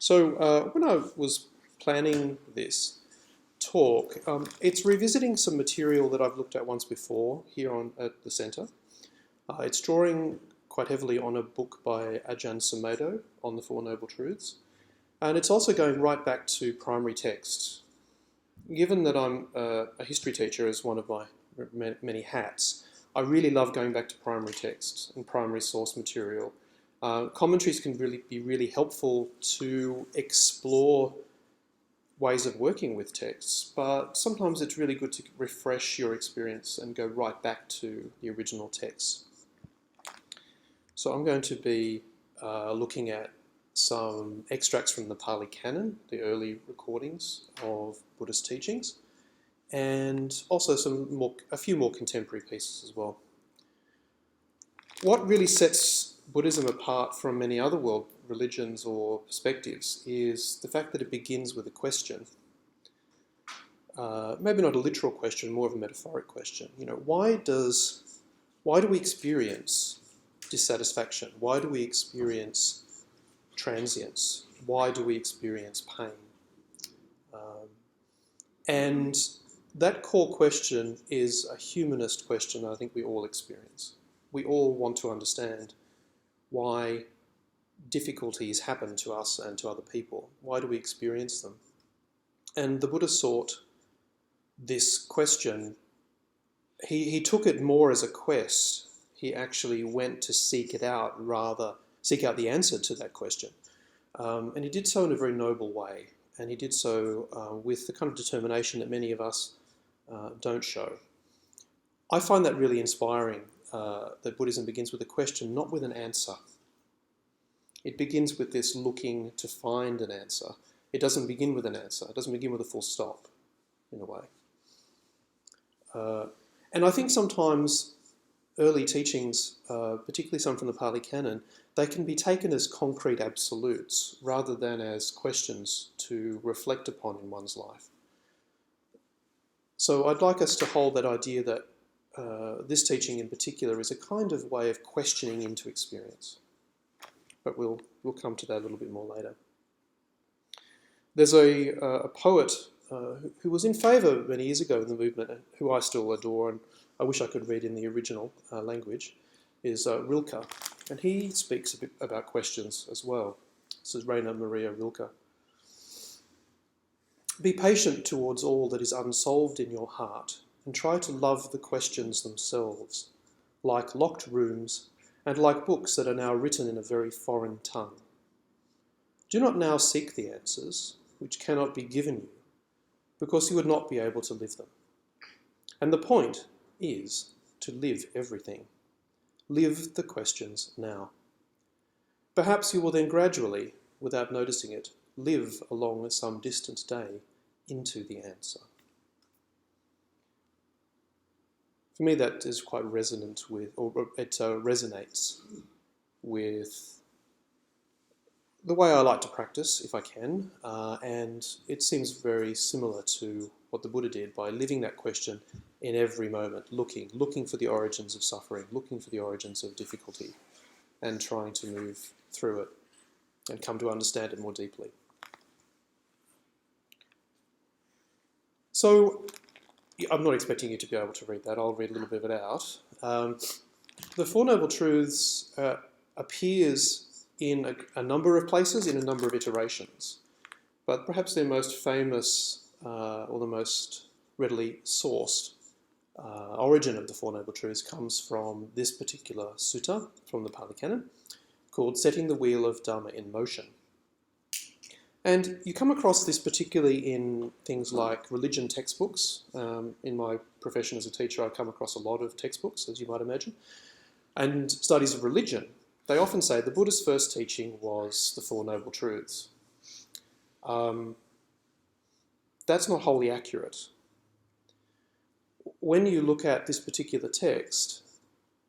When I was planning this talk, it's revisiting some material that I've looked at once before here at the centre. It's drawing quite heavily on a book by Ajahn Sumedho on the Four Noble Truths. And it's also going right back to primary texts. Given that I'm a history teacher as one of my many hats, I really love going back to primary texts and primary source material. Commentaries can be really helpful to explore ways of working with texts, but sometimes it's really good to refresh your experience and go right back to the original text. So I'm going to be looking at some extracts from the Pali Canon, the early recordings of Buddhist teachings, and also a few more contemporary pieces as well. What really sets Buddhism apart from many other world religions or perspectives is the fact that it begins with a question. Maybe not a literal question, more of a metaphoric question. Why do we experience dissatisfaction? Why do we experience transience? Why do we experience pain? And that core question is a humanist question I think we all experience. We all want to understand why difficulties happen to us and to other people. Why do we experience them? And the Buddha sought this question. He took it more as a quest. He actually went to seek out the answer to that question. And he did so in a very noble way. And he did so with the kind of determination that many of us don't show. I find that really inspiring, that Buddhism begins with a question, not with an answer. It begins with this looking to find an answer. It doesn't begin with an answer. It doesn't begin with a full stop, in a way. And I think sometimes early teachings, particularly some from the Pali Canon, they can be taken as concrete absolutes rather than as questions to reflect upon in one's life. So I'd like us to hold that idea that this teaching in particular is a kind of way of questioning into experience. But we'll come to that a little bit more later. There's a poet who was in favour many years ago in the movement, and who I still adore, and I wish I could read in the original language, is Rilke. And he speaks a bit about questions as well. This is Rainer Maria Rilke. Be patient towards all that is unsolved in your heart, and try to love the questions themselves, like locked rooms, and like books that are now written in a very foreign tongue. Do not now seek the answers, which cannot be given you, because you would not be able to live them. And the point is to live everything. Live the questions now. Perhaps you will then gradually, without noticing it, live along some distant day into the answer. For me, that is quite resonant with, or it resonates with the way I like to practice, if I can, and it seems very similar to what the Buddha did by living that question in every moment, looking for the origins of suffering, looking for the origins of difficulty, and trying to move through it and come to understand it more deeply. So, I'm not expecting you to be able to read that. I'll read a little bit of it out. The Four Noble Truths appears in a number of places, in a number of iterations. But perhaps their most famous or the most readily sourced origin of the Four Noble Truths comes from this particular sutta from the Pali Canon called Setting the Wheel of Dharma in Motion. And you come across this particularly in things like religion textbooks. In my profession as a teacher, I come across a lot of textbooks, as you might imagine. And studies of religion, they often say the Buddha's first teaching was the Four Noble Truths. That's not wholly accurate. When you look at this particular text,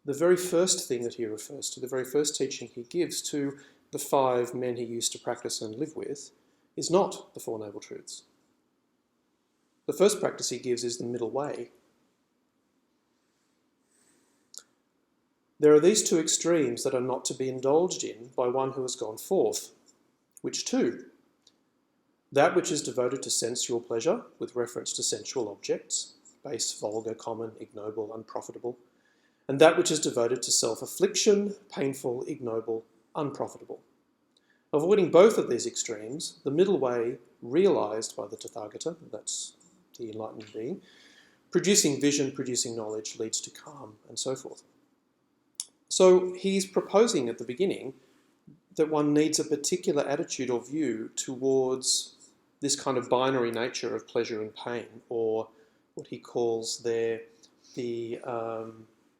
the very first thing that he refers to, the very first teaching he gives to the 5 men he used to practice and live with, is not the Four Noble Truths. The first practice he gives is the middle way. There are these two extremes that are not to be indulged in by one who has gone forth, which too that which is devoted to sensual pleasure with reference to sensual objects, base, vulgar, common, ignoble, unprofitable, and that which is devoted to self-affliction, painful, ignoble, unprofitable. Avoiding both of these extremes, the middle way realised by the Tathagata, that's the enlightened being, producing vision, producing knowledge, leads to calm, and so forth. So he's proposing at the beginning that one needs a particular attitude or view towards this kind of binary nature of pleasure and pain, or what he calls there the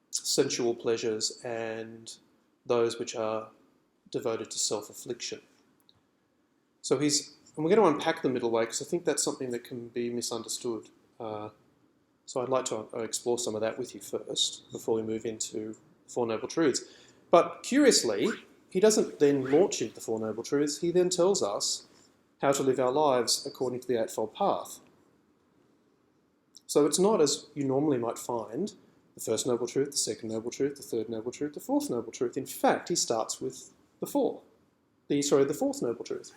sensual pleasures and those which are devoted to self-affliction. So and we're going to unpack the middle way because I think that's something that can be misunderstood. So I'd like to explore some of that with you first before we move into the Four Noble Truths. But curiously, he doesn't then launch into the Four Noble Truths. He then tells us how to live our lives according to the Eightfold Path. So it's not as you normally might find, the first Noble Truth, the second Noble Truth, the third Noble Truth, the fourth Noble Truth. In fact, he starts with the fourth Noble Truth.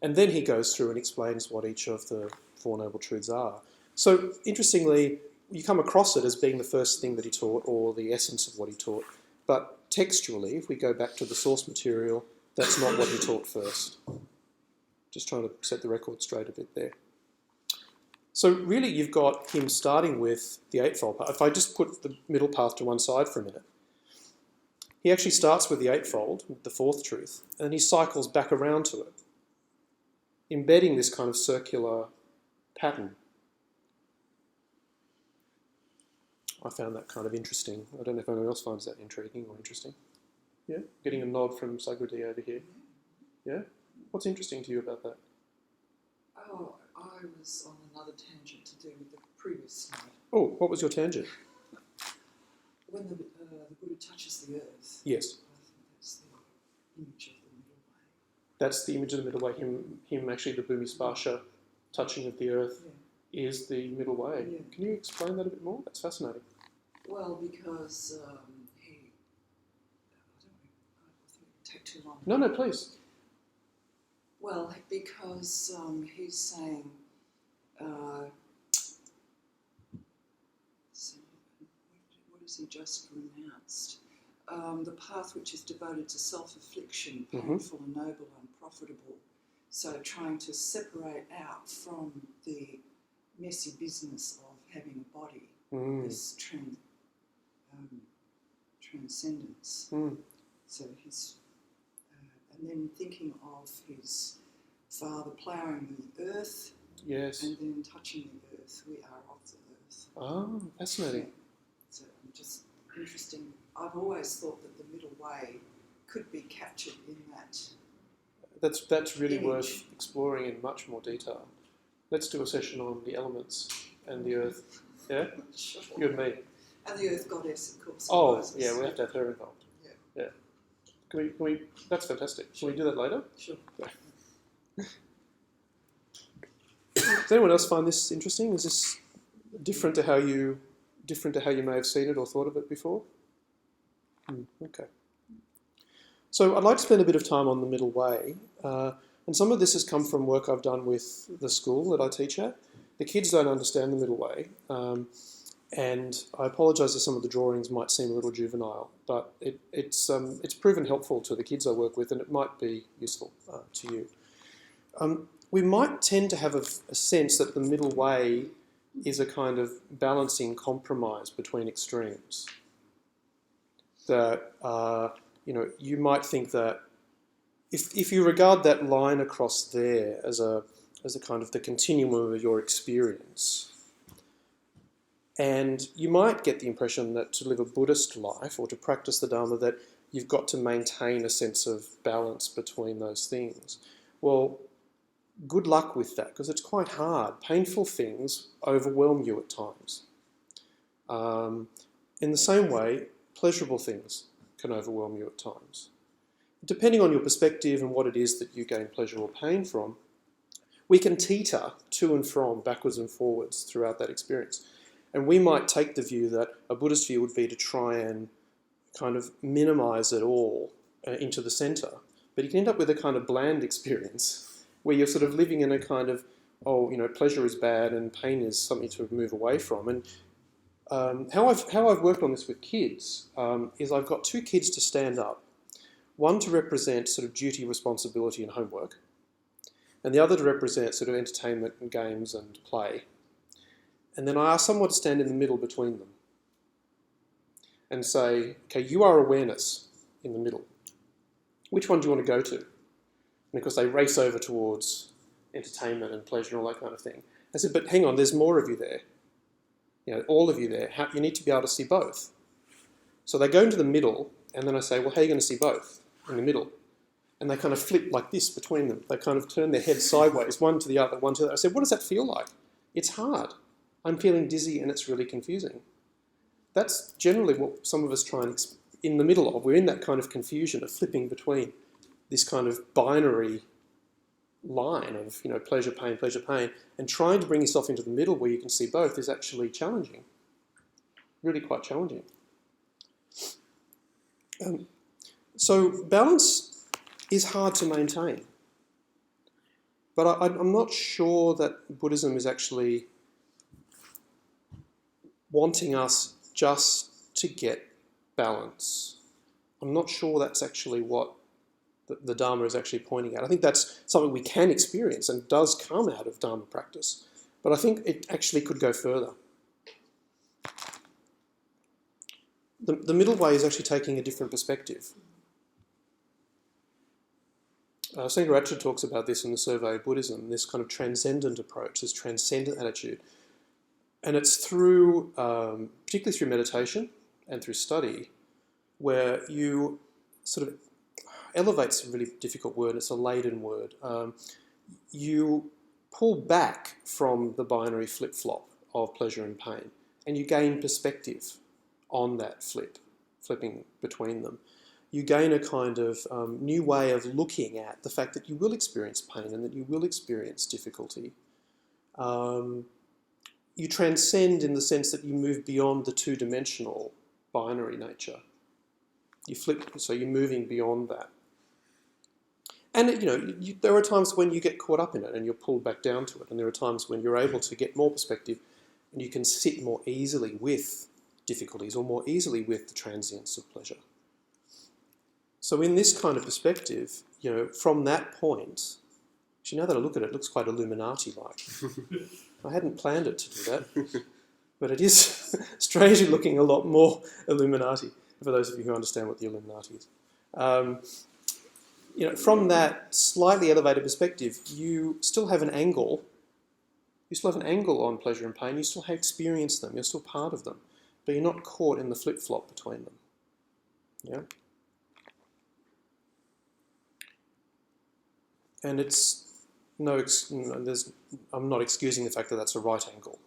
And then he goes through and explains what each of the Four Noble Truths are. So interestingly, you come across it as being the first thing that he taught or the essence of what he taught. But textually, if we go back to the source material, that's not what he taught first. Just trying to set the record straight a bit there. So really you've got him starting with the Eightfold Path. If I just put the middle path to one side for a minute, he actually starts with the Eightfold, the fourth truth, and he cycles back around to it, embedding this kind of circular pattern. I found that kind of interesting. I don't know if anyone else finds that intriguing or interesting. Yeah? Getting a nod from Sagrati over here. Yeah? What's interesting to you about that? Oh, I was on another tangent to do with the previous slide. Oh, what was your tangent? When the Buddha touches the earth. Yes. I think that's the image of the middle way. That's the image of the middle way. Him actually, the Bhumisparsha touching of the earth is the middle way. Yeah. Can you explain that a bit more? That's fascinating. Well, because I don't take too long. No, please. Well, because he's saying, what has he just pronounced? The path which is devoted to self-affliction, painful, noble, unprofitable. So trying to separate out from the messy business of having a body, this transcendence. So he's, and then thinking of his father ploughing the earth, yes, and then touching the earth. We are of the earth. Oh, fascinating. Yeah. So just interesting. I've always thought that the middle way could be captured in that. That's really image. worth exploring in much more detail. Let's do a session on the elements and the earth. Yeah? Sure. You and me. And the earth goddess, of course. Oh, yeah, we have to have her involved. Yeah. Can we? That's fantastic. Can we do that later? Sure. Yeah. Does anyone else find this interesting? Is this different to how you may have seen it or thought of it before? Okay. So I'd like to spend a bit of time on the middle way. And some of this has come from work I've done with the school that I teach at. The kids don't understand the middle way. And I apologise if some of the drawings might seem a little juvenile, but it's proven helpful to the kids I work with, and it might be useful to you. We might tend to have a sense that the middle way is a kind of balancing compromise between extremes. That you might think that if you regard that line across there as a kind of the continuum of your experience, and you might get the impression that to live a Buddhist life or to practice the Dharma that you've got to maintain a sense of balance between those things. Well, good luck with that, because it's quite hard. Painful things overwhelm you at times. In the same way, pleasurable things can overwhelm you at times. Depending on your perspective and what it is that you gain pleasure or pain from, we can teeter to and from, backwards and forwards throughout that experience. And we might take the view that a Buddhist view would be to try and kind of minimise it all into the centre, But you can end up with a kind of bland experience where you're sort of living in a kind of, pleasure is bad and pain is something to move away from. And how I've worked on this with kids is I've got 2 kids to stand up, one to represent sort of duty, responsibility and homework, and the other to represent sort of entertainment and games and play. And then I ask someone to stand in the middle between them and say, okay, you are awareness in the middle. Which one do you want to go to? And of course they race over towards entertainment and pleasure and all that kind of thing. I said, but hang on, there's more of you there. All of you there. You need to be able to see both. So they go into the middle, and then I say, well, how are you going to see both in the middle? And they kind of flip like this between them. They kind of turn their heads sideways, one to the other, one to the other. I said, what does that feel like? It's hard. I'm feeling dizzy and it's really confusing. That's generally what some of us try and in the middle of. We're in that kind of confusion of flipping between this kind of binary line of pleasure, pain, and trying to bring yourself into the middle where you can see both is actually challenging, really quite challenging. So balance is hard to maintain, but I'm not sure that Buddhism is actually wanting us just to get balance. I'm not sure that's actually what the Dharma is actually pointing at. I think that's something we can experience and does come out of Dharma practice, but I think it actually could go further. The middle way is actually taking a different perspective. Sangharakshita talks about this in the Survey of Buddhism, this kind of transcendent approach, this transcendent attitude. And it's through, particularly through meditation and through study, where you sort of elevate's a really difficult word, it's a laden word. You pull back from the binary flip-flop of pleasure and pain, and you gain perspective on that flipping between them. You gain a kind of new way of looking at the fact that you will experience pain and that you will experience difficulty. You transcend in the sense that you move beyond the two-dimensional binary nature. You flip, so you're moving beyond that. And there are times when you get caught up in it and you're pulled back down to it, and there are times when you're able to get more perspective and you can sit more easily with difficulties or more easily with the transience of pleasure. So in this kind of perspective, from that point, actually now that I look at it, it looks quite Illuminati-like. I hadn't planned it to do that, but it is strangely looking a lot more Illuminati, for those of you who understand what the Illuminati is. From that slightly elevated perspective, you still have an angle. You still have an angle on pleasure and pain. You still experience them. You're still part of them, but you're not caught in the flip-flop between them. Yeah. And I'm not excusing the fact that that's a right angle.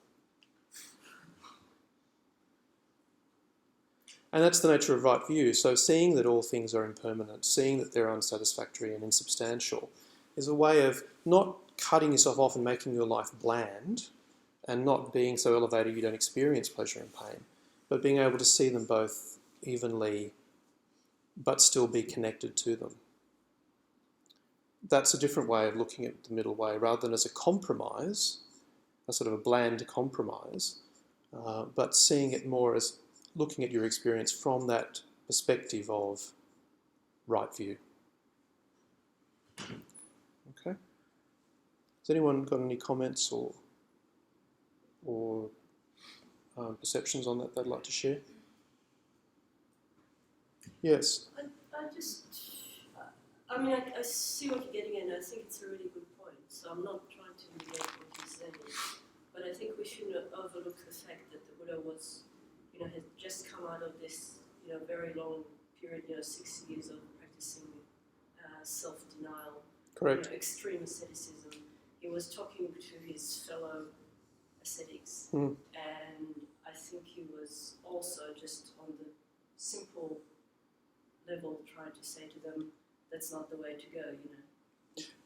And that's the nature of right view. So seeing that all things are impermanent, seeing that they're unsatisfactory and insubstantial, is a way of not cutting yourself off and making your life bland and not being so elevated you don't experience pleasure and pain, but being able to see them both evenly but still be connected to them. That's a different way of looking at the middle way, rather than as a compromise, a sort of a bland compromise, but seeing it more as looking at your experience from that perspective of right view. Okay. Has anyone got any comments or perceptions on that they'd like to share? Yes. I see what you're getting at, and I think it's a really good point. So I'm not trying to negate what you're saying, but I think we shouldn't overlook the fact that the Buddha was, had just come out of this, very long period, 6 years of practicing self-denial, Correct. Extreme asceticism. He was talking to his fellow ascetics, Mm. and I think he was also just on the simple level trying to say to them, that's not the way to go,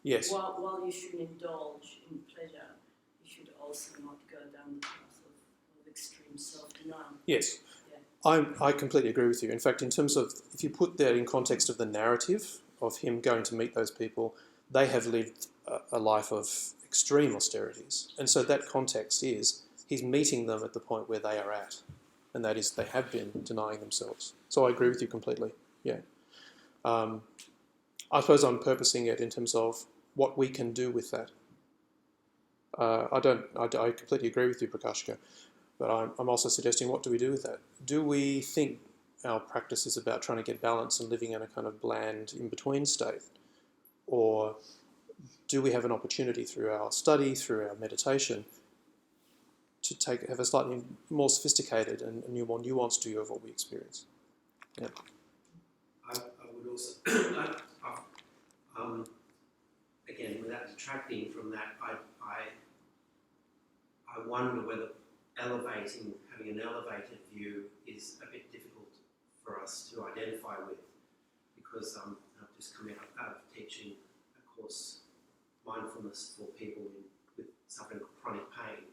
Yes. While you shouldn't indulge in pleasure, you should also not go down the path of extreme self-denial. Yes. Yeah. I completely agree with you. In fact, in terms of, if you put that in context of the narrative of him going to meet those people, they have lived a life of extreme austerities. And so that context is he's meeting them at the point where they are at. And that is they have been denying themselves. So I agree with you completely, yeah. I suppose I'm purposing it in terms of what we can do with that. I completely agree with you, Prakashika, but I'm also suggesting, what do we do with that? Do we think our practice is about trying to get balance and living in a kind of bland in-between state? Or do we have an opportunity through our study, through our meditation, to have a slightly more sophisticated and more nuanced view of what we experience? Yeah. I would also, again, without detracting from that, I wonder whether having an elevated view is a bit difficult for us to identify with, because I've just come out of teaching a course, mindfulness for people with suffering chronic pain.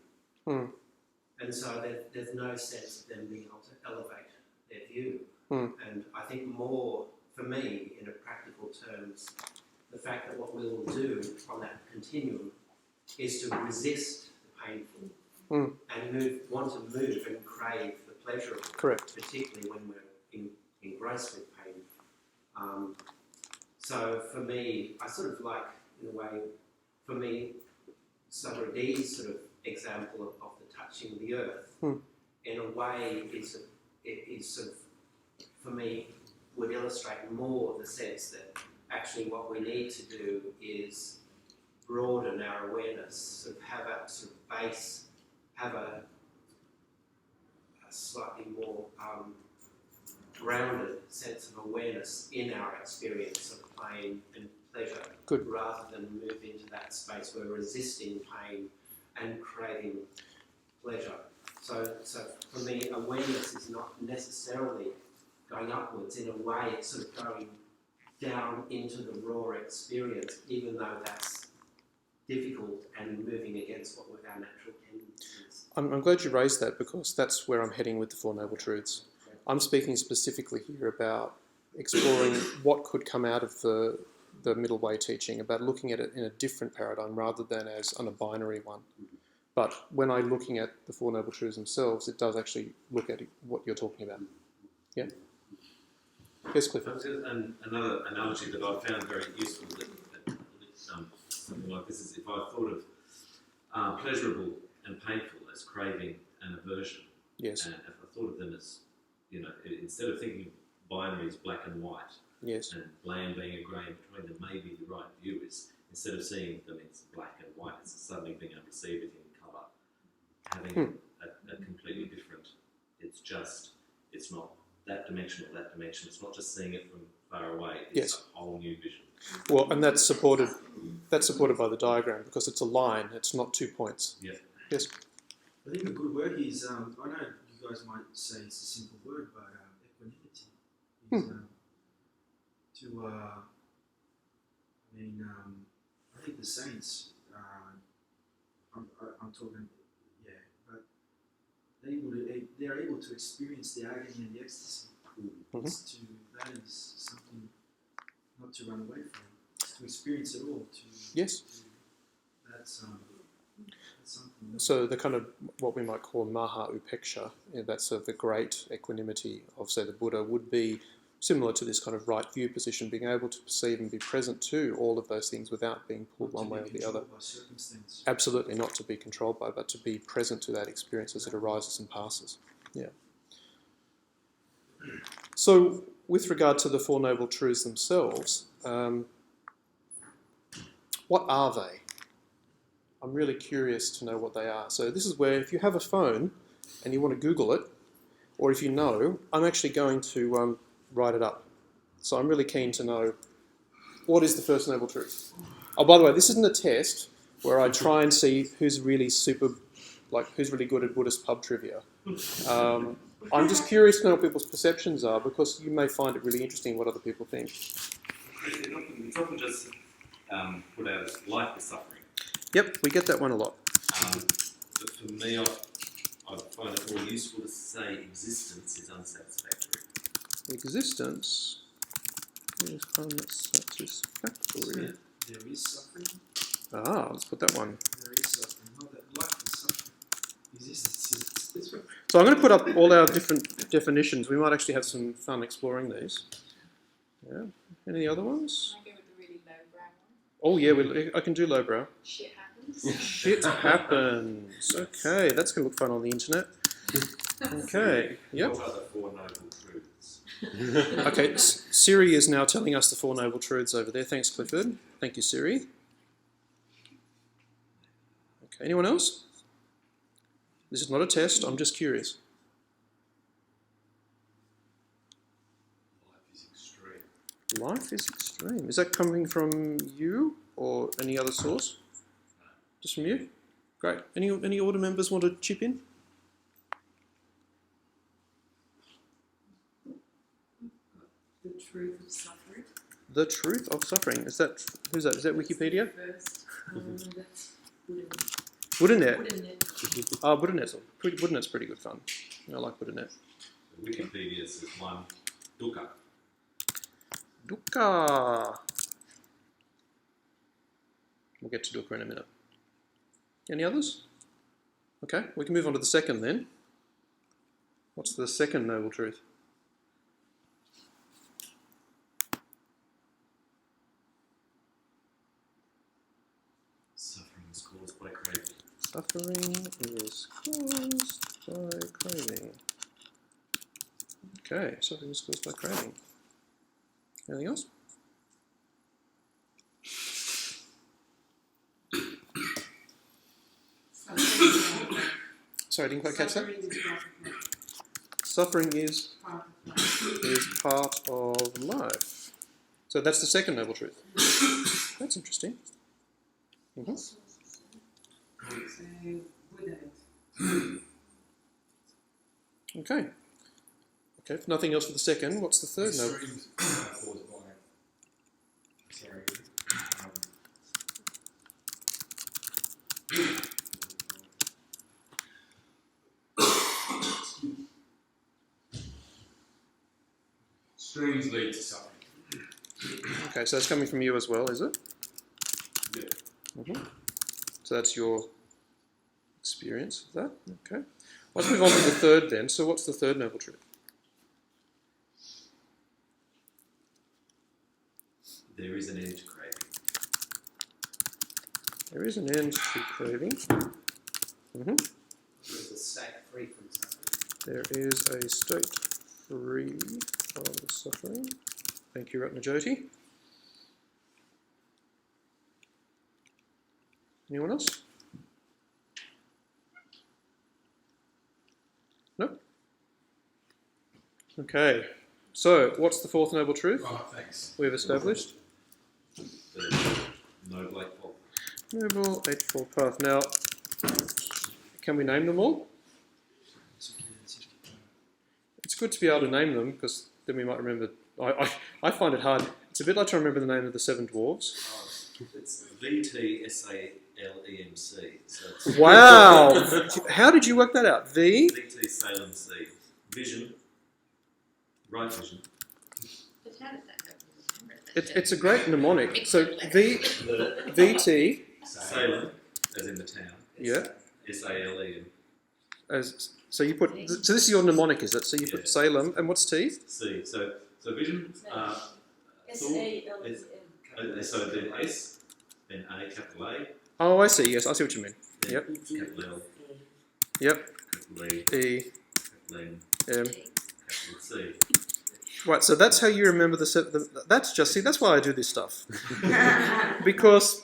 And so there's no sense of them being able to elevate their view. And I think more, for me, in a practical terms, the fact that what we will do on that continuum is to resist the painful and want to move and crave the pleasurable. Correct. Particularly when we're engrossed with pain. So for me, I sort of like, in a way, for me, Socrates' sort of example of the touching the earth, in a way, is sort of, for me, would illustrate more the sense that actually what we need to do is broaden our awareness, sort of have a sort of base, have a slightly more grounded sense of awareness in our experience of pain and pleasure. Good. Rather than move into that space where we're resisting pain and craving pleasure. So for me, awareness is not necessarily going upwards. In a way, it's sort of going down into the raw experience, even though that's difficult and moving against what our natural tendencies. I'm glad you raised that, because that's where I'm heading with the Four Noble Truths. I'm speaking specifically here about exploring what could come out of the middle way teaching, about looking at it in a different paradigm rather than as on a binary one. But when I'm looking at the Four Noble Truths themselves, it does actually look at what you're talking about. Yeah? Yes, Clifford. Another analogy that I found very useful that something like this is, if I thought of pleasurable and painful as craving and aversion, Yes. and if I thought of them as, instead of thinking of binaries black and white, Yes. and bland being a grey in between them, maybe the right view is, instead of seeing them as black and white, it's suddenly being able to see everything in colour, having a completely different, it's not that dimension or that dimension, it's not just seeing it from far away, it's a whole new vision. Well, and that's supported by the diagram, because it's a line, it's not 2 points. Yeah. Yes. I think a good word is, I know you guys might say it's a simple word, but equanimity is I think the saints, I'm talking, but they're able to experience the agony and the ecstasy. That is something not to run away from. It's to experience it all. That's something. So the kind of what we might call maha upeksha, that's sort of the great equanimity of, say, the Buddha, would be similar to this kind of right view position, being able to perceive and be present to all of those things without being pulled one way or the other. Absolutely, not to be controlled by, but to be present to that experience as it arises and passes. Yeah. So, with regard to the Four Noble Truths themselves, what are they? I'm really curious to know what they are. So this is where, if you have a phone and you want to Google it, or if you know, I'm actually going to write it up. So I'm really keen to know, what is the First Noble Truth? Oh, by the way, this isn't a test where I try and see who's really who's really good at Buddhist pub trivia. I'm just curious to know what people's perceptions are, because you may find it really interesting what other people think. It's often just put out as life is suffering. Yep, we get that one a lot. But for me, I find it more useful to say existence is unsatisfactory. Existence is unsatisfactory. There is suffering. Let's put that one. There is suffering. Not that life is suffering. Existence is suffering. So I'm going to put up all our different definitions. We might actually have some fun exploring these. Yeah. Any other ones? Can I go with the really lowbrow one? Oh yeah, I can do lowbrow. Shit happens. Shit happens. Okay, that's going to look fun on the internet. Okay, yep. What are the Four Noble Truths? Okay, Siri is now telling us the Four Noble Truths over there. Thanks, Clifford. Thank you, Siri. Okay, anyone else? This is not a test, I'm just curious. Life is extreme. Life is extreme. Is that coming from you or any other source? Just from you? Great. Any order members want to chip in? The truth of suffering. The truth of suffering. Is that who's that? Is that Wikipedia? First, that's Buddhanet. Buddhanet. Buddhanet's pretty good fun. I like Buddhanet. Wikipedia says one, dukkha. Dukkha. We'll get to dukkha in a minute. Any others? Okay, we can move on to the second then. What's the second noble truth? Suffering is caused by craving. Suffering is caused by craving. Okay, suffering is caused by craving. Anything else? Sorry, I didn't quite catch that. Suffering is part of life. So that's the second noble truth. That's interesting. Mm-hmm. Okay. Okay, if nothing else for the second, what's the third noble? Streams lead to suffering. Okay, so that's coming from you as well, is it? Yeah. Mm-hmm. So that's your experience of that. Okay. Let's move on to the third then. So what's the third noble truth? There is an end to craving. There is an end to craving. Mm-hmm. There is a state free from suffering. There is a state free of suffering. Thank you, Ratnajoti. Anyone else? No? Okay. So, what's the fourth noble truth Right, thanks. we've established? The Noble Eightfold. Noble Eightfold Path. Now, can we name them all? It's good to be able to name them because then we might remember. I find it hard. It's a bit like trying to remember the name of the seven dwarves. It's VTSALEMC. So it's Wow! How did you work that out? VT Salem C. Vision. Right vision. But how does that help you remember that? It's a great mnemonic. So VT Salem, as in the town. Yeah. SALEM. So you put. So this is your mnemonic, is it? So you put Yeah. Salem, and what's T? C. So vision. SALEM. So then S, then A, capital A. Oh, I see. Yes, I see what you mean. Then Yep. Capital L, Yep. capital E, E. capital N, M. capital C. Right. So that's how you remember that's just see. That's why I do this stuff because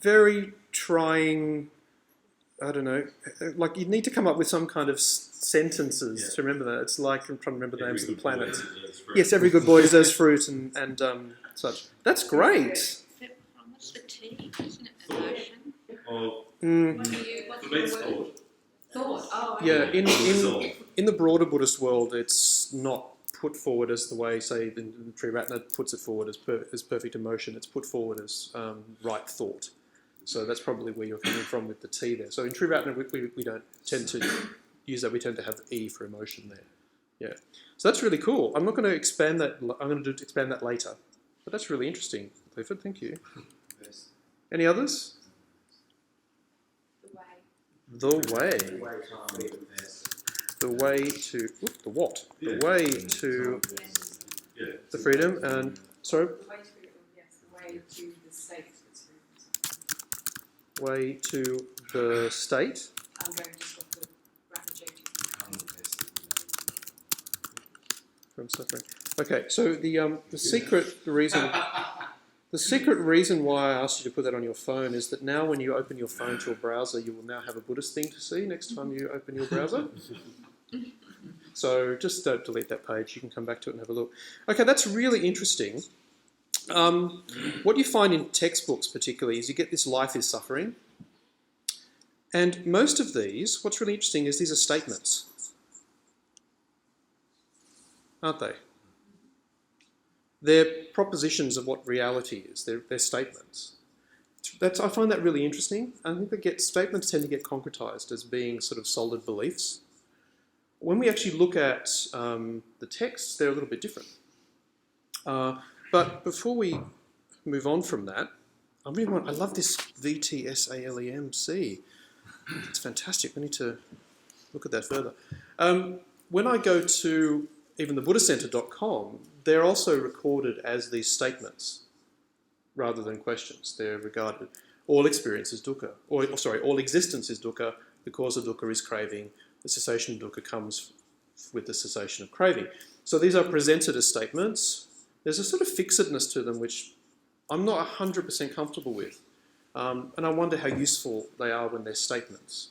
very trying. I don't know. Like you need to come up with some kind of sentences to remember that. It's like I'm trying to remember the names of the planets. Yes, every good boy deserves fruit and such. That's great. What's the T? Isn't it emotion? Or What do you? What's for me, it's the word? thought. Thought. Oh. Yeah, Resolve. in the broader Buddhist world, it's not put forward as the way, say, the Triratna puts it forward as perfect emotion. It's put forward as right thought. So that's probably where you're coming from with the T there. So in Triratna, we don't tend to use that. We tend to have E for emotion there. Yeah. So that's really cool. I'm not going to expand that. I'm going to expand that later. But that's really interesting, Clifford. Thank you. Yes. Any others? The way. The way. The way to the what? The way to Yeah. the freedom and sorry, The way to, yes, the way to the state that's freedom. way to the state. I'm going to stop the rapid change. From suffering. Okay, so the secret reason why I asked you to put that on your phone is that now when you open your phone to a browser, you will now have a Buddhist thing to see next time you open your browser. So just don't delete that page. You can come back to it and have a look. Okay, that's really interesting. What you find in textbooks particularly is you get this life is suffering. And most of these, what's really interesting is these are statements. Aren't they? They're propositions of what reality is. They're statements. I find that really interesting. I think statements tend to get concretized as being sort of solid beliefs. When we actually look at the texts, they're a little bit different. But before we move on from that, I love this VTSALEMC. It's fantastic. We need to look at that further. When I go to even the BuddhistCenter.com, they're also recorded as these statements rather than questions. They're regarded, all experience is dukkha, all existence is dukkha, the cause of dukkha is craving, the cessation of dukkha comes with the cessation of craving. So these are presented as statements. There's a sort of fixedness to them which I'm not 100% comfortable with. And I wonder how useful they are when they're statements.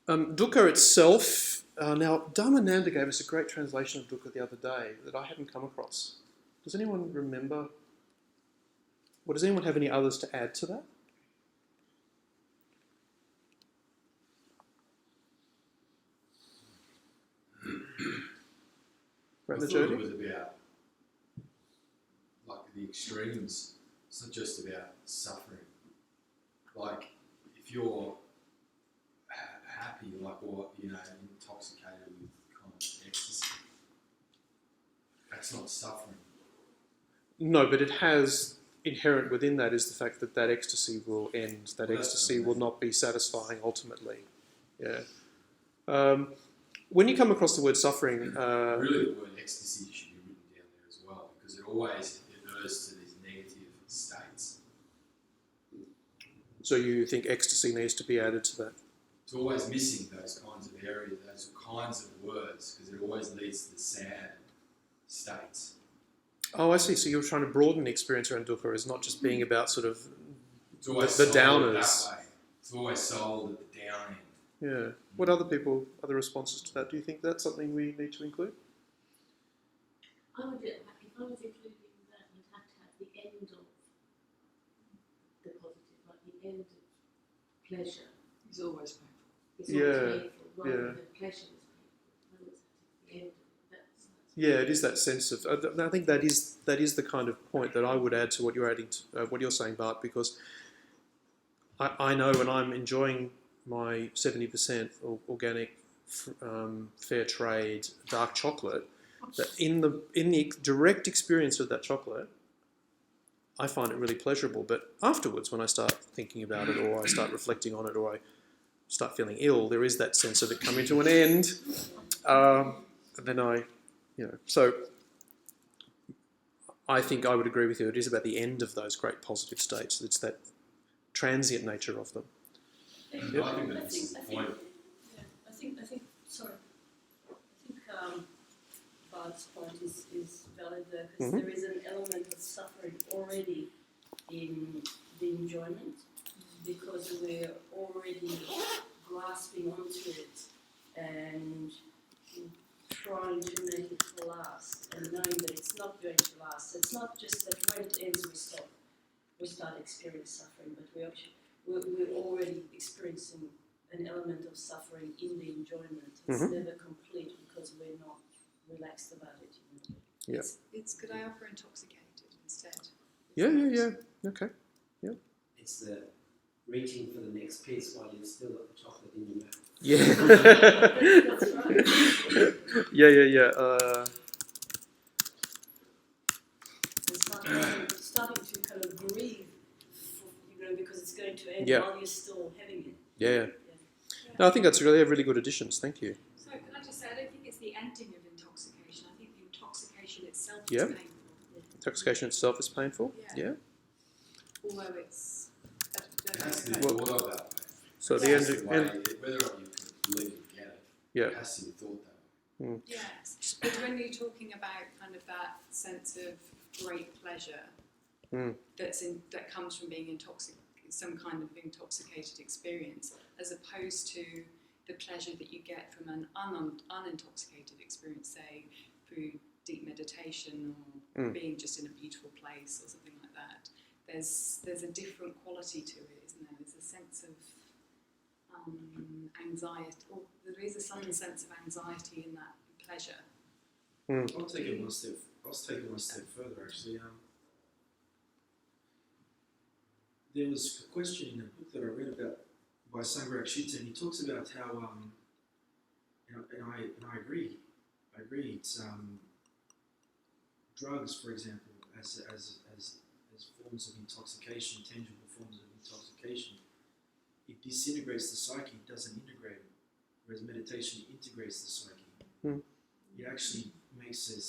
Dukkha itself, now Dharmananda gave us a great translation of dukkha the other day that I hadn't come across. Does anyone remember? Or does anyone have any others to add to that? I thought it was about like the extremes. It's not just about suffering. Like if you're happy, or intoxicated with kind of ecstasy, that's not suffering. No, but it has inherent within that is the fact that that ecstasy will end. That ecstasy will not be satisfying ultimately. Yeah. When you come across the word suffering, Really, the word ecstasy should be written down there as well, because it always adheres to these negative states. so you think ecstasy needs to be added to that? It's always missing those kinds of areas, those kinds of words, because it always leads to the sad states. Oh, I see. So you're trying to broaden the experience around dukkha as not just being about sort of It's always the sold downers. that way. It's always sold at the down end. Yeah. What other responses to that? Do you think that's something we need to include? If I was including that, you'd have to have the end of the positive, like the end of pleasure. It's always painful. It's always Yeah, painful, rather yeah. than pleasure is painful. In other words, the end of it. That's Yeah, it is that sense of. I think that is the kind of point that I would add to what you're adding, to, what you're saying, Bart, because I know when I'm enjoying my 70% organic, fair trade dark chocolate, that in the direct experience of that chocolate, I find it really pleasurable. But afterwards, when I start thinking about it, or I start reflecting on it, or I start feeling ill, there is that sense of it coming to an end, and then so I think I would agree with you. It is about the end of those great positive states. It's that transient nature of them. Yep. I think that's the point. I think Bart's point is valid there, because there is an element of suffering already in the enjoyment, because we're already grasping onto it and trying to make it last, and knowing that it's not going to last. It's not just that when it ends we start experiencing suffering, but we're already experiencing an element of suffering in the enjoyment. It's never complete because we're not relaxed about it. Yeah. It's could I offer intoxicated instead? Yeah. Okay. It's the reaching for the next piece while you're still got the chocolate in your mouth. Yeah. That's right. Yeah. And starting to kind of grieve, because it's going to end Yeah. while you're still having it. Yeah. No, I think that's really good additions. Thank you. So can I just say, I don't think it's the ending of intoxication. I think the intoxication itself Yeah. is painful. Intoxication itself is painful. Yeah. Although it's... It has to be Well, thought of that way. So It's the just end. the way, whether or not you can believe it, get it, Yeah. it has to be thought that way. Yes, but when you're talking about kind of that sense of great pleasure that comes from being some kind of intoxicated experience, as opposed to the pleasure that you get from an unintoxicated experience, say through deep meditation or being just in a beautiful place or something like that. There's a different quality to it, isn't there? There's a sense of anxiety, or there is a sudden sense of anxiety in that pleasure. I'll take it one step further. Actually, there was a question in a book that I read about by Sangharakshita, and he talks about how, and I agree. It's drugs, for example, as forms of intoxication, tangible forms of intoxication. It disintegrates the psyche, it doesn't integrate it. Whereas meditation integrates the psyche. It actually makes a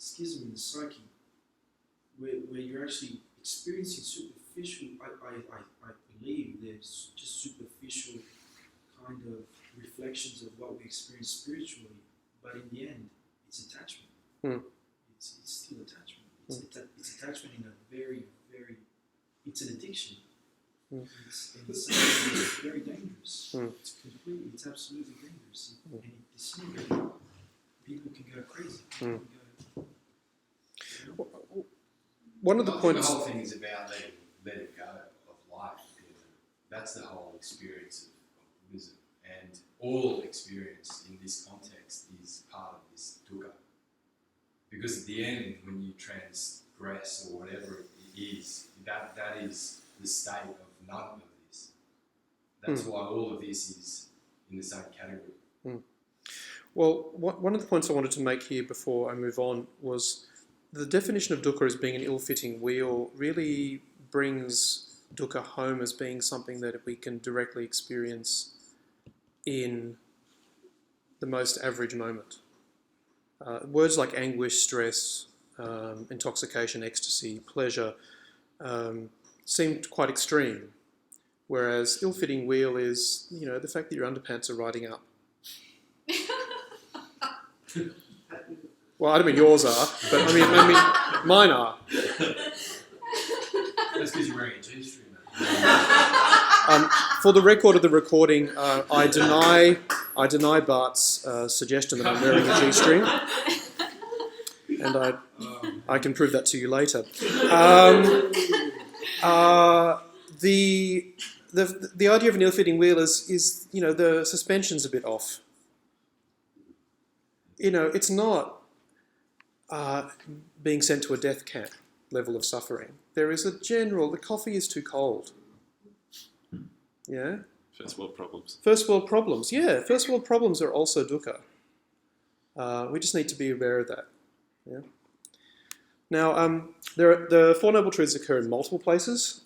schism in the psyche where you're actually experiencing superficial, I believe there's just superficial kind of reflections of what we experience spiritually, but in the end, it's attachment. It's still attachment. It's attachment in a very, very, it's an addiction. It's something that's very dangerous. It's absolutely dangerous. And it disintegrates. People can go crazy. One of the I think points. the whole thing is about letting go of life. That's the whole experience of Buddhism. And all experience in this context is part of this dukkha. Because at the end, when you transgress or whatever it is, that is the state of none of this. That's why all of this is in the same category. Well, one of the points I wanted to make here before I move on was the definition of dukkha as being an ill-fitting wheel really brings dukkha home as being something that we can directly experience in the most average moment. Words like anguish, stress, intoxication, ecstasy, pleasure seem quite extreme, whereas ill-fitting wheel is, the fact that your underpants are riding up. Well, I don't mean yours are, but I mean mine are. That's because you're wearing a G-string. For the record of the recording, I deny Bart's suggestion that I'm wearing a G-string, and I can prove that to you later. The idea of an ill-fitting wheel is the suspension's a bit off. It's not being sent to a death camp level of suffering. There is a general, the coffee is too cold. Yeah? First world problems. First world problems, yeah. First world problems are also dukkha. We just need to be aware of that. Yeah. Now, the Four Noble Truths occur in multiple places,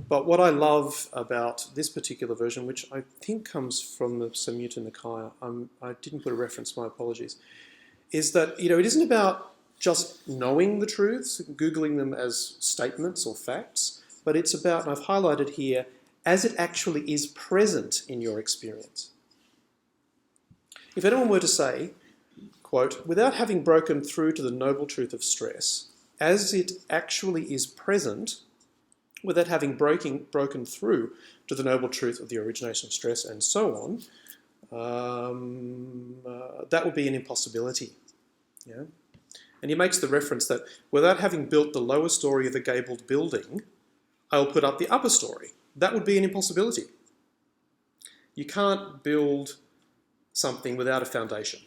but what I love about this particular version, which I think comes from the Samyutta Nikaya, I didn't put a reference, my apologies, is that it isn't about just knowing the truths, Googling them as statements or facts, but it's about, and I've highlighted here, as it actually is present in your experience. If anyone were to say, quote, without having broken through to the noble truth of stress, as it actually is present, without having broken through to the noble truth of the origination of stress and so on, that would be an impossibility. Yeah? And he makes the reference that without having built the lower story of a gabled building, I'll put up the upper story. That would be an impossibility. You can't build something without a foundation.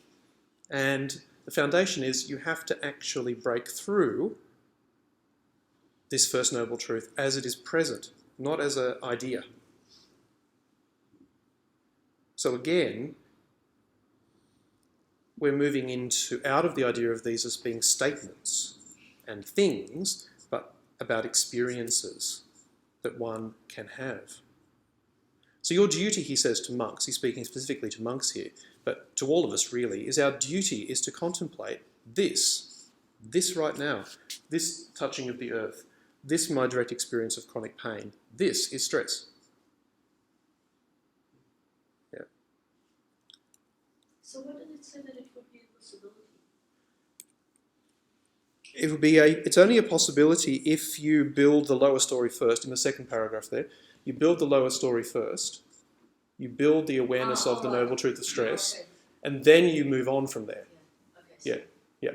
And the foundation is you have to actually break through this first noble truth as it is present, not as an idea. So again, we're moving out of the idea of these as being statements and things, but about experiences that one can have. So your duty, he says to monks, he's speaking specifically to monks here, but to all of us really, is our duty is to contemplate this right now, this touching of the earth, this my direct experience of chronic pain, this is stress. Yeah. So what did it say that it would be a possibility? It would be it's only a possibility if you build the lower story first, in the second paragraph there. You build the lower story first, you build the awareness of the noble truth of stress, Okay. and then you move on from there. Yeah. Okay. Yeah.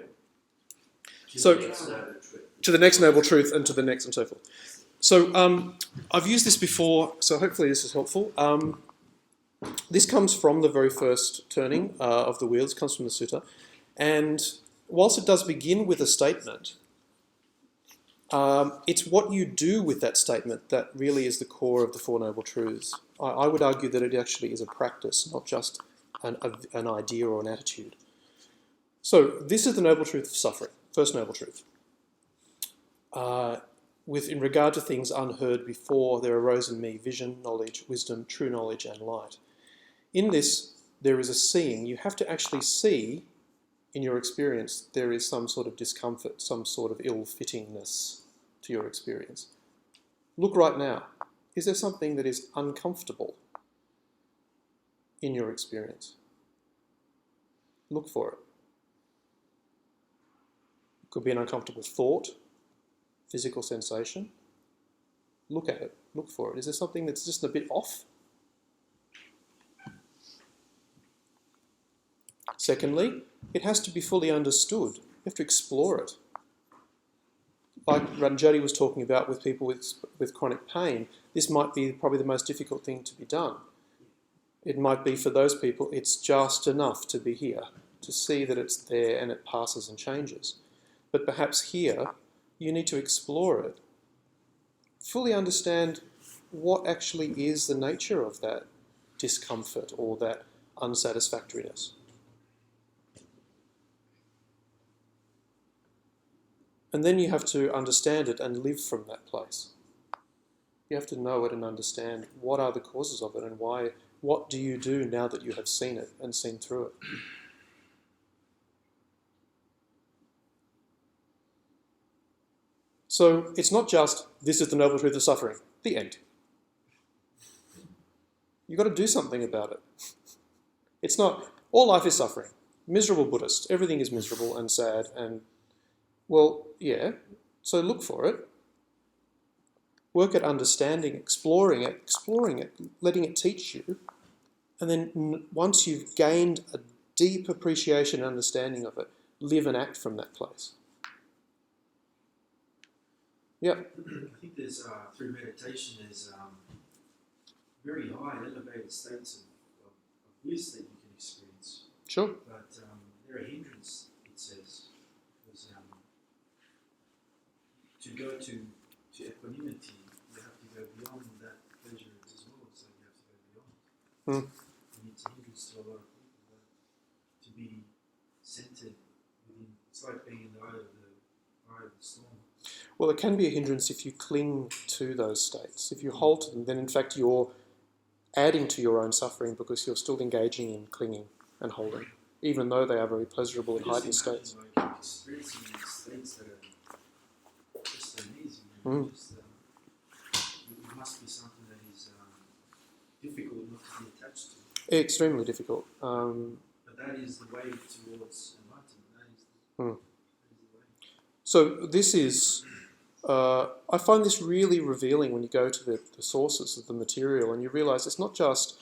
To So- the next noble truth. To the next noble truth and to the next and so forth. So I've used this before, so hopefully this is helpful. This comes from the very first turning of the wheels, comes from the sutta, and whilst it does begin with a statement, it's what you do with that statement that really is the core of the Four Noble Truths. I would argue that it actually is a practice, not just an idea or an attitude. So this is the Noble Truth of suffering, first Noble Truth. In regard to things unheard before, there arose in me vision, knowledge, wisdom, true knowledge, and light. In this, there is a seeing. You have to actually see, in your experience, there is some sort of discomfort, some sort of ill-fittingness to your experience. Look right now. Is there something that is uncomfortable in your experience? Look for it. Could be an uncomfortable thought, physical sensation. Look at it. Look for it. Is there something that's just a bit off? Secondly, it has to be fully understood. You have to explore it. Like Ranjati was talking about with people with chronic pain, this might be probably the most difficult thing to be done. It might be for those people, it's just enough to be here, to see that it's there and it passes and changes. But perhaps here, you need to explore it. Fully understand what actually is the nature of that discomfort or that unsatisfactoriness. And then you have to understand it and live from that place. You have to know it and understand what are the causes of it and why. What do you do now that you have seen it and seen through it? So it's not just, this is the noble truth of suffering, the end. You've got to do something about it. It's not, all life is suffering. Miserable Buddhist, everything is miserable and sad and, well, yeah, so look for it. Work at understanding, exploring it, letting it teach you. And then once you've gained a deep appreciation and understanding of it, live and act from that place. Yeah. I think there's, through meditation, there's very high, elevated states of bliss that you can experience. Sure. But they're a hindrance, it says. Because to go to equanimity, you have to go beyond that pleasure as well, so you have to go beyond. And it's a hindrance to a lot of people. But to be centered within, it's like being in the eye of the storm. Well, it can be a hindrance if you cling to those states. If you hold to them, then in fact you're adding to your own suffering because you're still engaging in clinging and holding, even though they are very pleasurable and heightened states. Like experiencing these states that are just amazing. Just, it must be something that is difficult not to be attached to. Extremely difficult. But that is the way towards enlightenment. That is the way. So this is, I find this really revealing when you go to the sources of the material and you realise it's not just,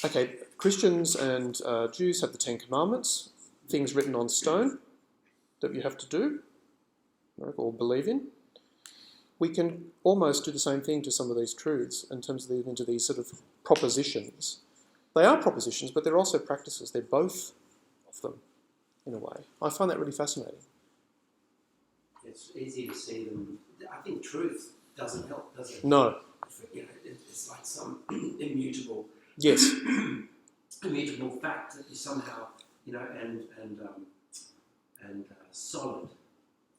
okay, Christians and Jews have the Ten Commandments, things written on stone that you have to do or believe in. We can almost do the same thing to some of these truths in terms of into these sort of propositions. They are propositions, but they're also practices. They're both of them, in a way. I find that really fascinating. It's easy to see them. I think truth doesn't help, does it? No. You know, it's like some immutable Yes. immutable fact that you somehow, and solid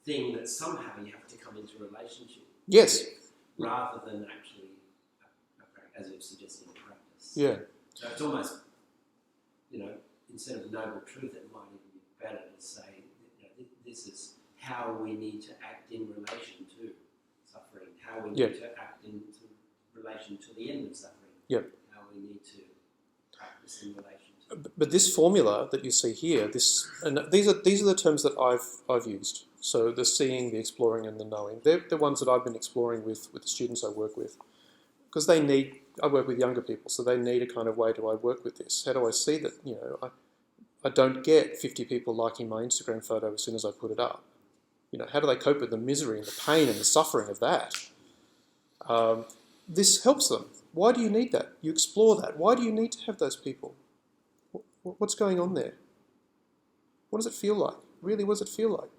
thing that somehow you have to come into relationship Yes. with, rather than actually, as you've suggested, in practice. Yeah. So it's almost, instead of noble truth, it might even be better to say, this is how we need to act in relation to suffering, how we need to act in relation to the end of suffering, how we need to practice in relation to. But this formula that you see here, and these are the terms that I've used. So the seeing, the exploring, and the knowing. They're the ones that I've been exploring with the students I work with, because I work with younger people, so they need a kind of way do I work with this? How do I see that? I don't get 50 people liking my Instagram photo as soon as I put it up. How do they cope with the misery and the pain and the suffering of that? This helps them. Why do you need that? You explore that. Why do you need to have those people? What's going on there? What does it feel like? Really, what does it feel like?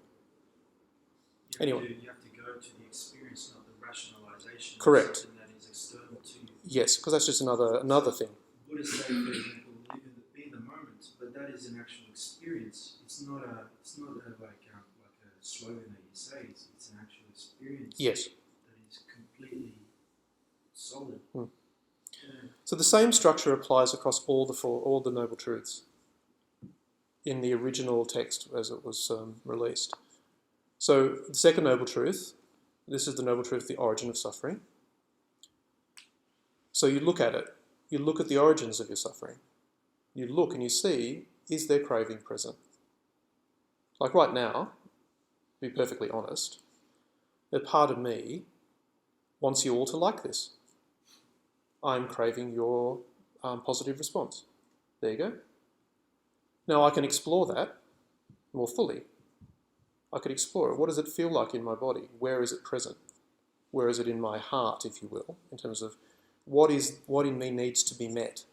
You have to go to the experience, not the rationalization. Correct. Of something that is external to you. Yes, because that's just another thing. Buddhists say, for example, be in the moment, but that is an actual experience. It's not like a slogan that you say. It's an actual experience. Yes. That is completely solid. Hmm. Yeah. So the same structure applies across all the Noble Truths in the original text as it was released. So the second Noble Truth, this is the Noble Truth, the origin of suffering. So you look at it. You look at the origins of your suffering. You look and you see, is there craving present? Like right now, to be perfectly honest, a part of me wants you all to like this. I'm craving your positive response. There you go. Now I can explore that more fully. I could explore it. What does it feel like in my body? Where is it present? Where is it in my heart, if you will, in terms of what in me needs to be met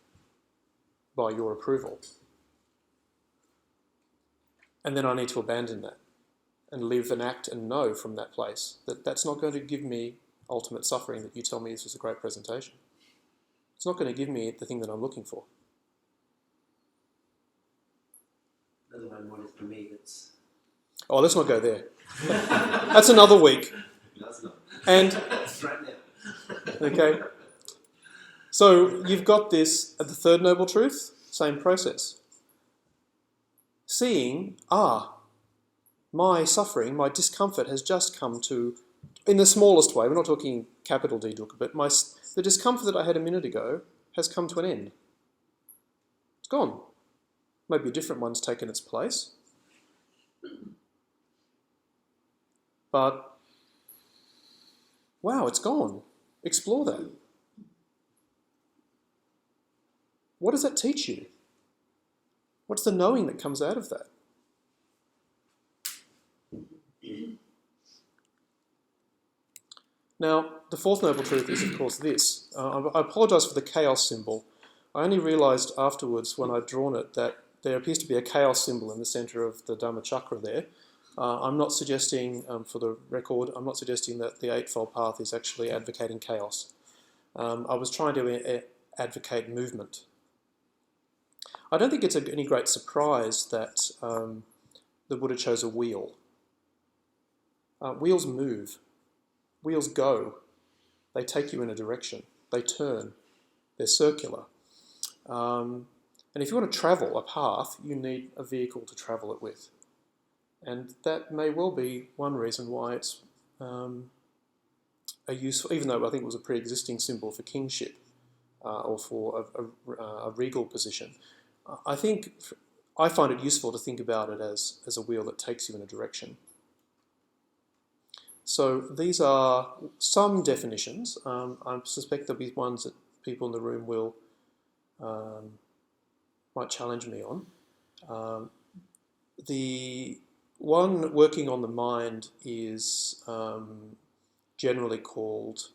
by your approval? And then I need to abandon that and live and act and know from that place that that's not going to give me ultimate suffering that you tell me this was a great presentation. It's not going to give me the thing that I'm looking for. Let alone what is for me that's... Oh, let's not go there. That's another week. That's not. And right now. okay. So you've got this at the third Noble Truth, same process. Seeing, my suffering, my discomfort has just come to, in the smallest way, we're not talking capital D dukkha, but the discomfort that I had a minute ago has come to an end. It's gone. Maybe a different one's taken its place. But, wow, it's gone. Explore that. What does that teach you? What's the knowing that comes out of that? Now, the fourth Noble Truth is, of course, this. I apologise for the chaos symbol. I only realised afterwards when I'd drawn it that there appears to be a chaos symbol in the centre of the Dharma chakra there. I'm not suggesting, for the record, I'm not suggesting that the Eightfold Path is actually advocating chaos. I was trying to advocate movement. I don't think it's any great surprise that the Buddha chose a wheel. Wheels move. Wheels go. They take you in a direction. They turn. They're circular. And if you want to travel a path, you need a vehicle to travel it with. And that may well be one reason why it's a useful, even though I think it was a pre-existing symbol for kingship or for a regal position. I find it useful to think about it as a wheel that takes you in a direction. So these are some definitions. I suspect there'll be ones that people in the room will might challenge me on. The one working on the mind is generally called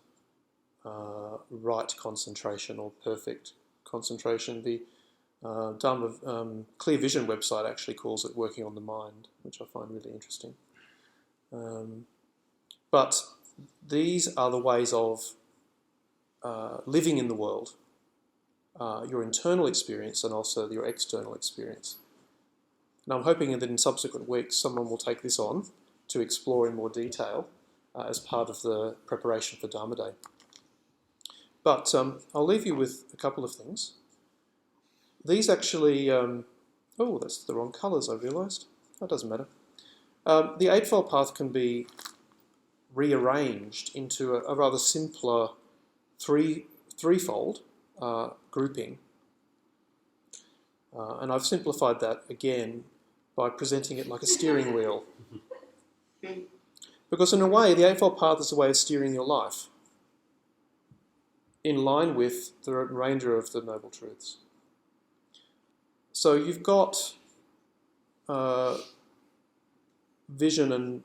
right concentration or perfect concentration. The Dharma Clear Vision website actually calls it working on the mind, which I find really interesting. But these are the ways of living in the world your internal experience and also your external experience. And I'm hoping that in subsequent weeks someone will take this on to explore in more detail as part of the preparation for Dharma Day. But I'll leave you with a couple of things. These actually, oh, that's the wrong colours, I realised. That doesn't matter. The Eightfold Path can be rearranged into a rather simpler threefold grouping. And I've simplified that again by presenting it like a steering wheel. Because in a way, the Eightfold Path is a way of steering your life in line with the remainder of the Noble Truths. So you've got vision and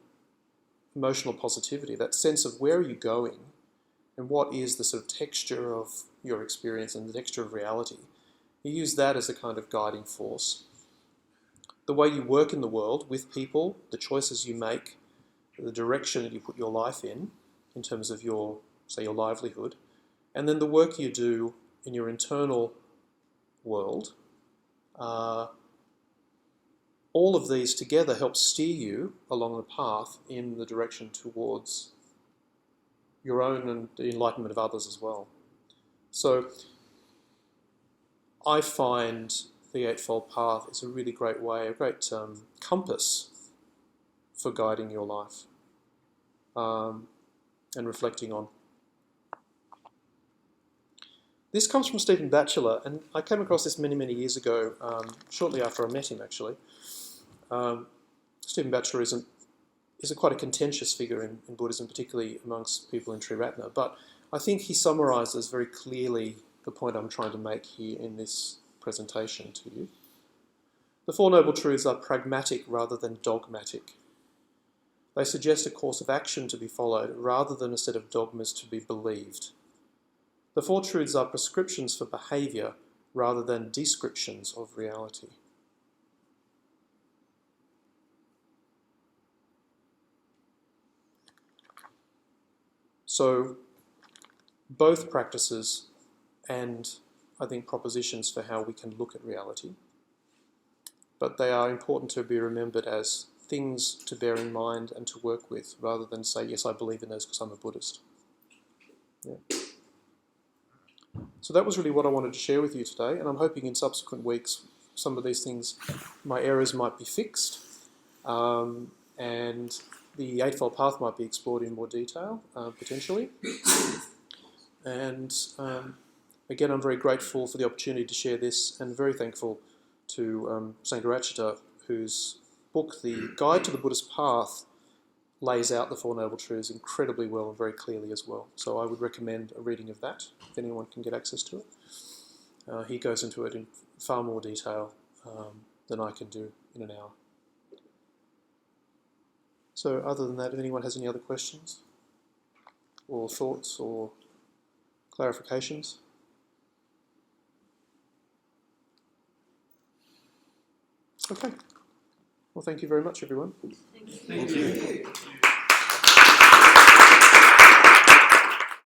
emotional positivity, that sense of where are you going and what is the sort of texture of your experience and the texture of reality. You use that as a kind of guiding force. The way you work in the world with people, the choices you make, the direction that you put your life in terms of your, say, your livelihood, and then the work you do in your internal world, all of these together help steer you along the path in the direction towards your own and the enlightenment of others as well. So I find the Eightfold Path is a really great way, a great compass for guiding your life and reflecting on. This comes from Stephen Bachelor, and I came across this many, many years ago, shortly after I met him, actually. Stephen Bachelor is quite a contentious figure in Buddhism, particularly amongst people in Triratna, but I think he summarises very clearly the point I'm trying to make here in this presentation to you. The Four Noble Truths are pragmatic rather than dogmatic. They suggest a course of action to be followed rather than a set of dogmas to be believed. The Four Truths are prescriptions for behaviour rather than descriptions of reality. So, both practices and, I think, propositions for how we can look at reality, but they are important to be remembered as things to bear in mind and to work with, rather than say, yes, I believe in those because I'm a Buddhist. Yeah. So that was really what I wanted to share with you today, and I'm hoping in subsequent weeks some of these things, my errors might be fixed, and the Eightfold Path might be explored in more detail, potentially. And again, I'm very grateful for the opportunity to share this, and very thankful to Sangharakshita, whose book, The Guide to the Buddhist Path, lays out the Four Noble Truths incredibly well and very clearly as well. So I would recommend a reading of that, if anyone can get access to it. He goes into it in far more detail than I can do in an hour. So other than that, if anyone has any other questions or thoughts or clarifications? Okay. Well, thank you very much, everyone. Thank you. Thank you.